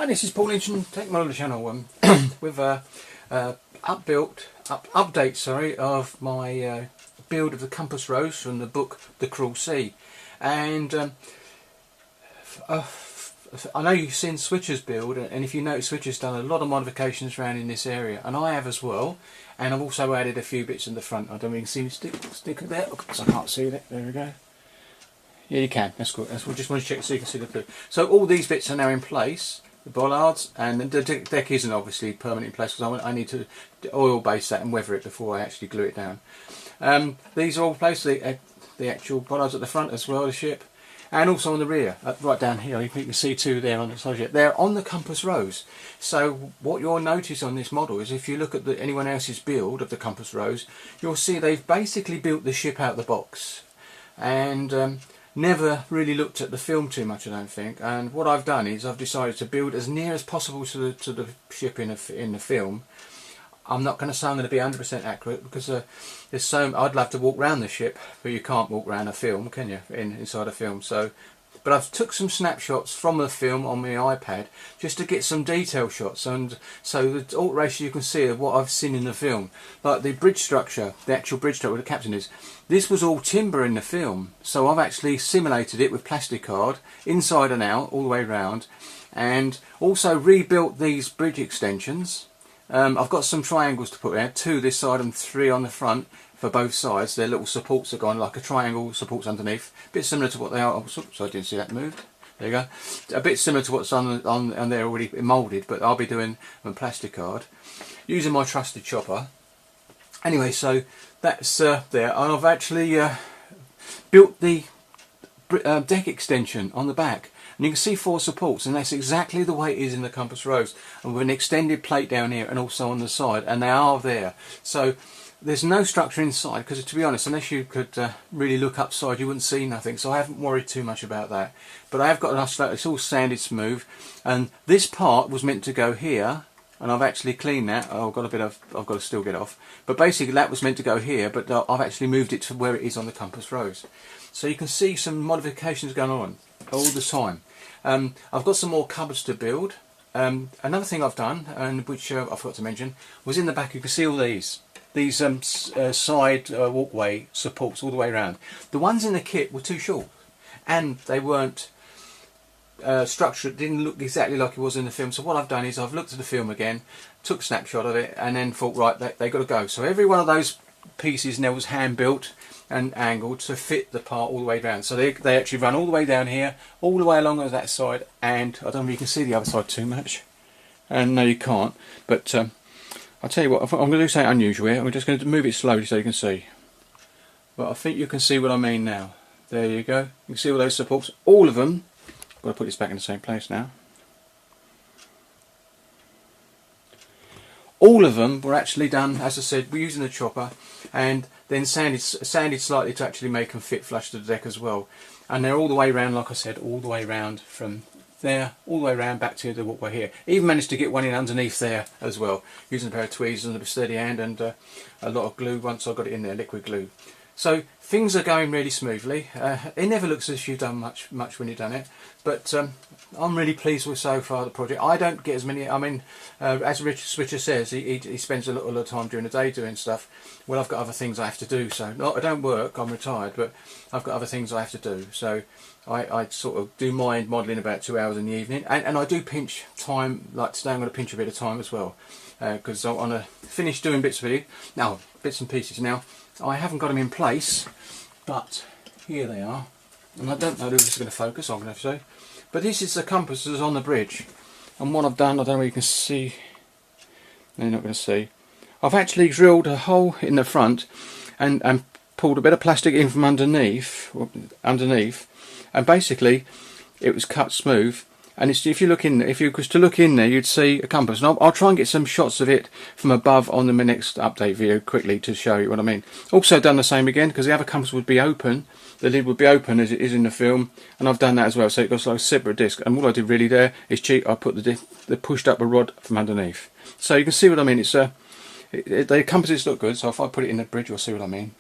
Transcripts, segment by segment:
Hi, this is Paul Lynch from Technology Channel with a update of my build of the compass rose from the book The Cruel Sea. And I know you've seen Switcher's build, and if you notice, Switcher's done a lot of modifications around in this area, and I have as well. And I've also added a few bits in the front. I don't know if you can see me stick there because I can't see it. There we go. Yeah, you can. That's good. We just want to check so you can see the blue. So all these bits are now in place. The bollards, and the deck isn't obviously permanently in place because I need to oil base that and weather it before I actually glue it down. These are all placed, the actual bollards at the front as well, the ship, and also on the rear, right down here. You can see two there on the side of the ship. They're on the compass rose. So what you'll notice on this model is if you look at anyone else's build of the compass rose, you'll see they've basically built the ship out of the box. And never really looked at the film too much, I don't think. And what I've done is I've decided to build as near as possible to the ship in the film. I'm not going to say I'm going to be 100% accurate because there's so I'd love to walk around the ship, but you can't walk around a film, can you? Inside a film. So, but I've took some snapshots from the film on my iPad just to get some detail shots, and so the alteration you can see of what I've seen in the film, like the bridge structure, the actual bridge structure where the captain is. This was all timber in the film, so I've actually simulated it with plastic card inside and out all the way around, and also rebuilt these bridge extensions. I've got some triangles to put there, 2 this side and 3 on the front for both sides. Their little supports are gone like a triangle, supports underneath, a bit similar to what they are. Oh, so I didn't see that moved. There you go. A bit similar to what's on there already moulded, but I'll be doing a plastic card using my trusted chopper. Anyway, so that's there, and I've actually built the deck extension on the back. And you can see 4 supports, and that's exactly the way it is in the compass rose, and with an extended plate down here and also on the side, and they are there. So there's no structure inside, because to be honest, unless you could really look upside, you wouldn't see nothing, so I haven't worried too much about that. But I have got enough, it's all sanded smooth, and this part was meant to go here, and I've actually cleaned that. I've got to still get off, but basically that was meant to go here, but I've actually moved it to where it is on the compass rose. So you can see some modifications going on all the time. I've got some more cupboards to build. Another thing I've done, and which I forgot to mention, was in the back. You can see all these side walkway supports all the way around. The ones in the kit were too short, and they weren't structured. It didn't look exactly like it was in the film. So what I've done is I've looked at the film again, took a snapshot of it, and then thought, right, they got to go. So every one of those pieces now was hand built and angled to fit the part all the way down. So they actually run all the way down here, all the way along that side, and I don't know if you can see the other side too much. And no, you can't. But I'll tell you what, I'm going to do something unusual here. I'm just going to move it slowly so you can see. But I think you can see what I mean now. There you go. You can see all those supports. All of them. I've got to put this back in the same place now. All of them were actually done, as I said, we're using the chopper, and then sanded slightly to actually make them fit flush to the deck as well. And they're all the way around, like I said, all the way around from there, all the way around back to the walkway here. Even managed to get one in underneath there as well, using a pair of tweezers and a steady hand and a lot of glue once I got it in there, liquid glue. So things are going really smoothly. It never looks as if you've done much when you've done it, but I'm really pleased with so far the project. I don't get as many. I mean, as Richard Switcher says, he spends a lot of time during the day doing stuff. Well, I've got other things I have to do. So I don't work. I'm retired, but I've got other things I have to do. So I sort of do my modelling about 2 hours in the evening, and I do pinch time. Like today, I'm going to pinch a bit of time as well because I want to finish doing bits and pieces. Now I haven't got them in place, but here they are, and I don't know if this is going to focus. I'm going to have to say, but this is the compass that's on the bridge, and what I've done, I don't know if you can see. No, you're not going to see. I've actually drilled a hole in the front and pulled a bit of plastic in from underneath, and basically it was cut smooth. And if you was to look in there, you'd see a compass. And I'll try and get some shots of it from above on my next update video quickly to show you what I mean. Also done the same again, because the other compass would be open. The lid would be open as it is in the film, and I've done that as well. So it goes like a separate disc. And what I did really there is cheat. I put the pushed up a rod from underneath. So you can see what I mean. It's the compasses look good. So if I put it in the bridge, you'll see what I mean.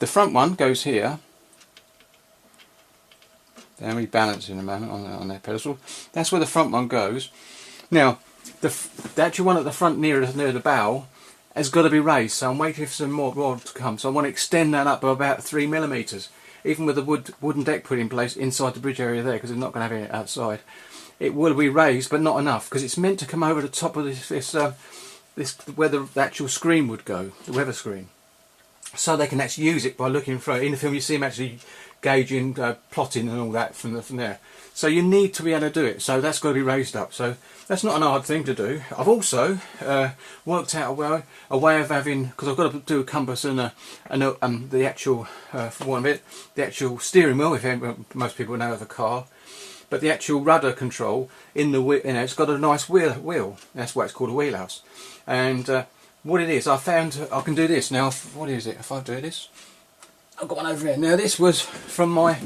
The front one goes here. They're rebalancing a moment on their pedestal. That's where the front one goes. Now, the actual one at the front near the bow has got to be raised, so I'm waiting for some more rod to come. So I want to extend that up by about 3mm, even with the wooden deck put in place inside the bridge area there, because it's not going to have it outside. It will be raised, but not enough, because it's meant to come over the top of this where the actual screen would go, the weather screen, so they can actually use it by looking through it. In the film, you see them actually gauging, plotting, and all that from there. So you need to be able to do it. So that's got to be raised up. So that's not an hard thing to do. I've also worked out a way of having, because I've got to do a compass and the actual, for one bit, the actual steering wheel. If most people know of a car, but the actual rudder control in the wheel, it's got a nice wheel. That's why it's called a wheelhouse. And what it is, I found I can do this now. What is it? If I do this, I've got one over here. Now this was from my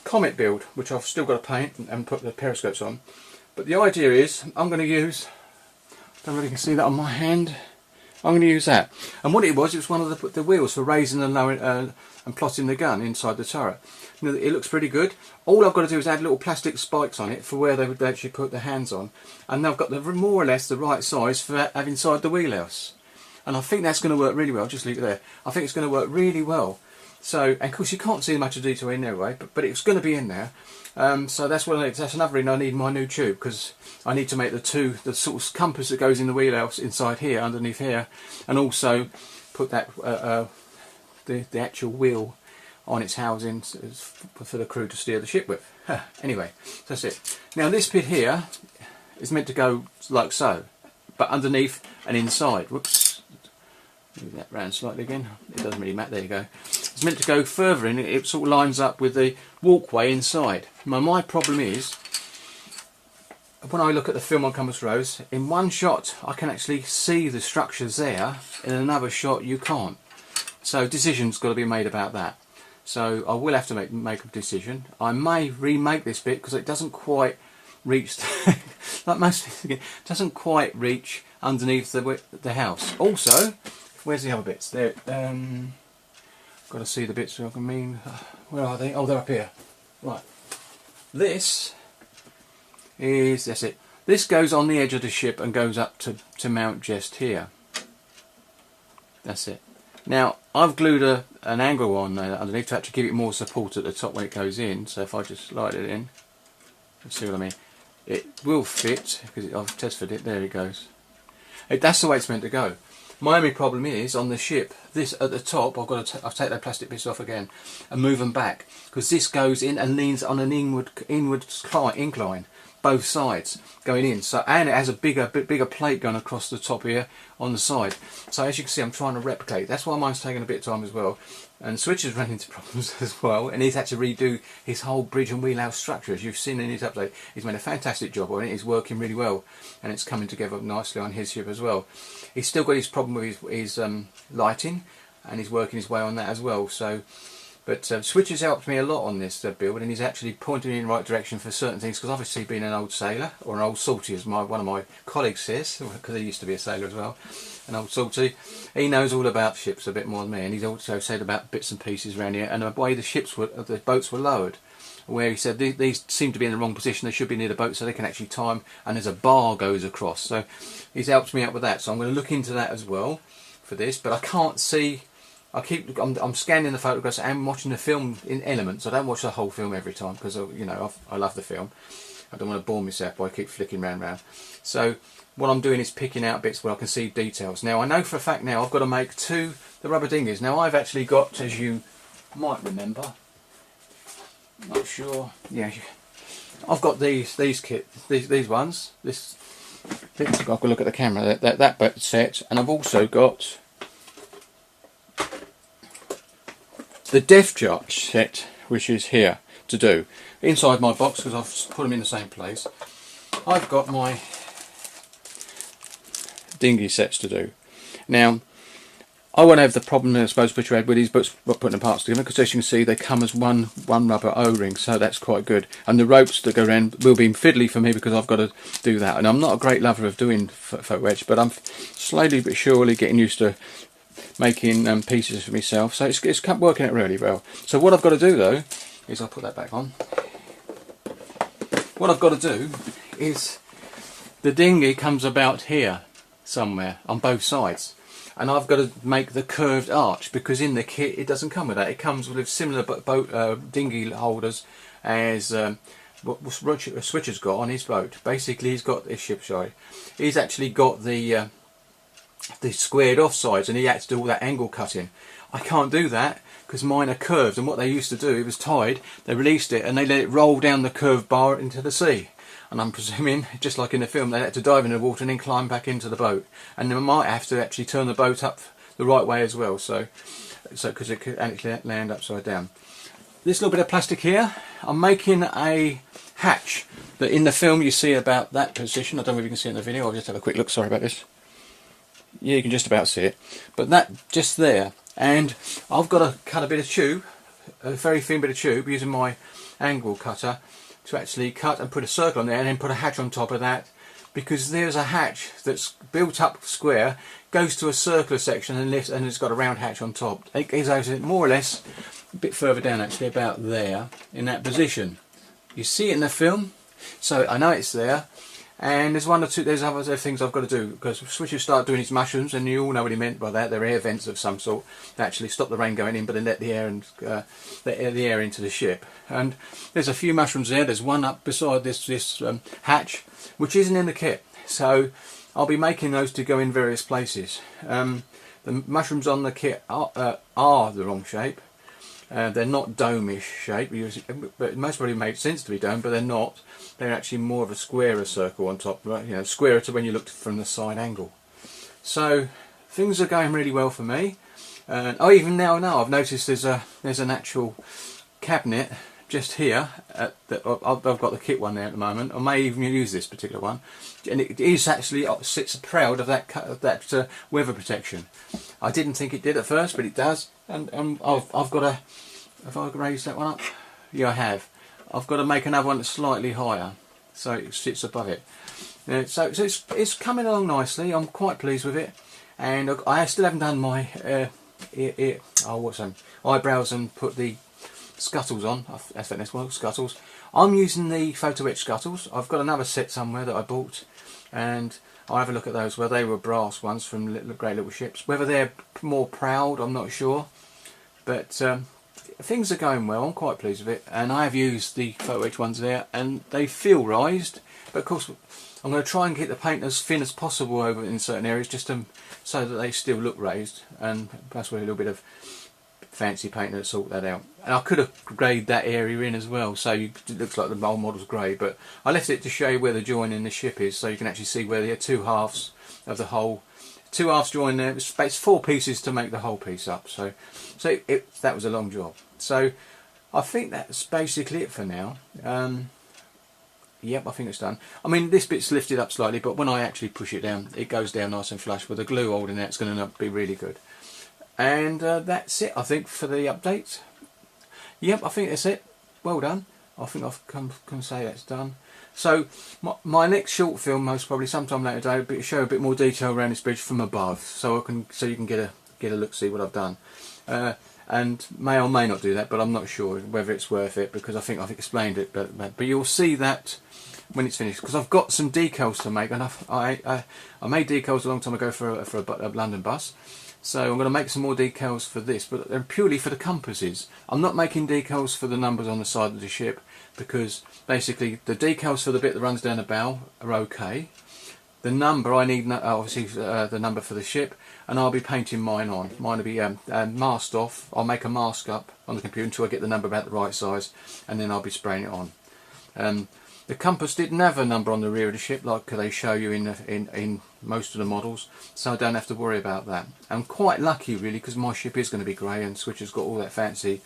Comet build, which I've still got to paint and put the periscopes on. But the idea is, I'm going to use, I don't know if you can see that on my hand, I'm going to use that. And what it was one of the wheels for raising and lowering and plotting the gun inside the turret. You know, it looks pretty good. All I've got to do is add little plastic spikes on it for where they would actually put their hands on. And I've got more or less the right size for having inside the wheelhouse. And I think that's going to work really well. I'll just leave it there. I think it's going to work really well. So, and of course you can't see much of detail in there anyway, but it's going to be in there. So that's what that's another reason I need my new tube, because I need to make the sort of compass that goes in the wheelhouse inside here, underneath here, and also put that the actual wheel on its housing for the crew to steer the ship with. Anyway, that's it. Now this bit here is meant to go like so, but underneath and inside. Whoops. Move that round slightly again. It doesn't really matter. There you go. It's meant to go further in. It sort of lines up with the walkway inside. My problem is, when I look at the film on Compass Rose, in one shot I can actually see the structures there. In another shot you can't. So decision's got to be made about that. So I will have to make a decision. I may remake this bit because it doesn't quite reach, like most things, it doesn't quite reach underneath the house. Also, where's the other bits? There. Got to see the bits. I mean, where are they? Oh, they're up here. Right. This is, that's it. This goes on the edge of the ship and goes up to mount just here. That's it. Now I've glued an angle on there underneath to actually give it more support at the top when it goes in. So if I just slide it in, you see what I mean. It will fit because I've test fitted it. There it goes. That's the way it's meant to go. My only problem is on the ship, this at the top, I've take those plastic bits off again and move them back, because this goes in and leans on an inward incline, both sides going in. So, and it has a bigger plate going across the top here on the side. So as you can see, I'm trying to replicate. That's why mine's taking a bit of time as well. And Switch has run into problems as well, and he's had to redo his whole bridge and wheelhouse structure. As you've seen in his update, he's made a fantastic job on it. It's working really well, and it's coming together nicely on his ship as well. He's still got his problem with his lighting, and he's working his way on that as well. So, but Switch has helped me a lot on this build, and he's actually pointing me in the right direction for certain things, because obviously being an old sailor, or an old salty as one of my colleagues says, because he used to be a sailor as well, an old salty, he knows all about ships a bit more than me, and he's also said about bits and pieces around here, and the way the boats were lowered, where he said these seem to be in the wrong position, they should be near the boat so they can actually time, and there's a bar goes across. So he's helped me out with that, so I'm going to look into that as well for this, but I can't see. I'm scanning the photographs and watching the film in elements. I don't watch the whole film every time, because you know I love the film. I don't want to bore myself by keep flicking round. So what I'm doing is picking out bits where I can see details. Now I know for a fact now I've got to make the rubber dinghies. Now I've actually got, as you might remember, not sure. Yeah, I've got these ones. I've got to look at the camera. That set, and I've also got the depth chart set, which is here to do inside my box, because I've put them in the same place. I've got my dinghy sets to do. Now I won't have the problem I suppose which you had with these books putting the parts together, because as you can see they come as one rubber O-ring, so that's quite good. And the ropes that go around will be fiddly for me, because I've got to do that, and I'm not a great lover of doing photo etch, but I'm slowly but surely getting used to making pieces for myself, so it's working out really well. So what I've got to do though is I'll put that back on. what I've got to do is, the dinghy comes about here somewhere on both sides, and I've got to make the curved arch, because in the kit it doesn't come with that. It comes with similar boat dinghy holders as what Switcher's got on his boat. Basically, he's got this ship, sorry, he's actually got the squared off sides, and he had to do all that angle cutting. I can't do that because mine are curved, and what they used to do, it was tied, they released it and they let it roll down the curved bar into the sea. And I'm presuming, just like in the film, they had to dive in the water and then climb back into the boat. And they might have to actually turn the boat up the right way as well, so because it could actually land upside down. This little bit of plastic here, I'm making a hatch that in the film you see about that position. I don't know if you can see it in the video. I'll just have a quick look. Sorry about this. Yeah, you can just about see it. But that just there, and I've got to cut a bit of tube, a very thin bit of tube, using my angle cutter to actually cut and put a circle on there, and then put a hatch on top of that, because there's a hatch that's built up square, goes to a circular section and lifts, and it's got a round hatch on top. It goes more or less a bit further down, actually, about there, in that position. You see it in the film, so I know it's there. And there's one or two, there's other things I've got to do, because Switcher start doing his mushrooms, and you all know what he meant by that. They're air vents of some sort. They actually stop the rain going in, but they let the air and let the air into the ship. And there's a few mushrooms there. There's one up beside this hatch, which isn't in the kit. So I'll be making those to go in various places. The mushrooms on the kit are the wrong shape. They're not dome-ish shape, but most probably made sense to be dome, but they're not. They're actually more of a squarer circle on top, right? You know, squarer to when you looked from the side angle. So things are going really well for me. Oh, even now I've noticed there's an actual cabinet just here. That I've got the kit one there at the moment. I may even use this particular one, and it is actually sits proud of that weather protection. I didn't think it did at first, but it does. And I've got to. Have I raised that one up? Yeah, I have. I've got to make another one that's slightly higher, so it sits above it. So it's coming along nicely. I'm quite pleased with it, and I still haven't done my eyebrows and put the scuttles on. I think that's one, scuttles. I'm using the photo etch scuttles. I've got another set somewhere that I bought, and I'll have a look at those. Well, they were brass ones from Great Little Ships. Whether they're more proud, I'm not sure, but things are going well. I'm quite pleased with it, and I have used the photo etch ones there, and they feel raised. But of course, I'm going to try and get the paint as thin as possible over in certain areas, just so that they still look raised, and perhaps with a little bit of fancy paint to sort that out. And I could have greyed that area in as well, so it looks like the old model's grey, but I left it to show you where the join in the ship is, so you can actually see where the two halves of the whole, two halves join there. It's 4 pieces to make the whole piece up, so that was a long job. So I think that's basically it for now. Yep, I think it's done. I mean, this bit's lifted up slightly, but when I actually push it down, it goes down nice and flush. With the glue holding it, it's going to be really good. And that's it, I think, for the update. Yep, I think that's it. Well done. I think I can say that's done. So my next short film, most probably sometime later today, will show a bit more detail around this bridge from above, so you can get a look, see what I've done. And may or may not do that, but I'm not sure whether it's worth it, because I think I've explained it. But you'll see that when it's finished, because I've got some decals to make, and I made decals a long time ago for a London bus. So I'm going to make some more decals for this, but they're purely for the compasses. I'm not making decals for the numbers on the side of the ship, because basically the decals for the bit that runs down the bow are okay. The number, I need obviously the number for the ship, and I'll be painting mine on. Mine will be masked off. I'll make a mask up on the computer until I get the number about the right size, and then I'll be spraying it on. The compass didn't have a number on the rear of the ship like they show you in most of the models, so I don't have to worry about that. I'm quite lucky really, because my ship is going to be grey, and Switcher's got all that fancy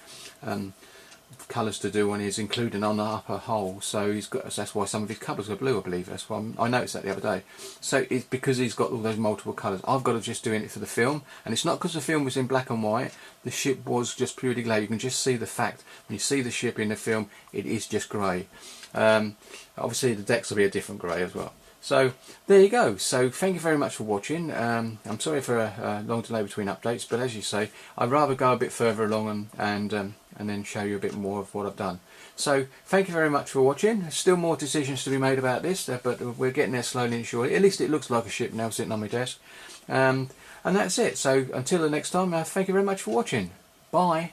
colours to do on his, including on the upper hull. So that's why some of his colours are blue, I believe. That's why I noticed that the other day. So it's because he's got all those multiple colours. I've got to just doing it for the film, and it's not because the film was in black and white. The ship was just purely grey. You can just see the fact when you see the ship in the film, it is just grey. Obviously the decks will be a different grey as well. So there you go. So thank you very much for watching. I'm sorry for a long delay between updates, but as you say, I'd rather go a bit further along and and then show you a bit more of what I've done. So thank you very much for watching. There's still more decisions to be made about this, but we're getting there slowly and surely. At least it looks like a ship now sitting on my desk. And that's it. So until the next time, thank you very much for watching. Bye.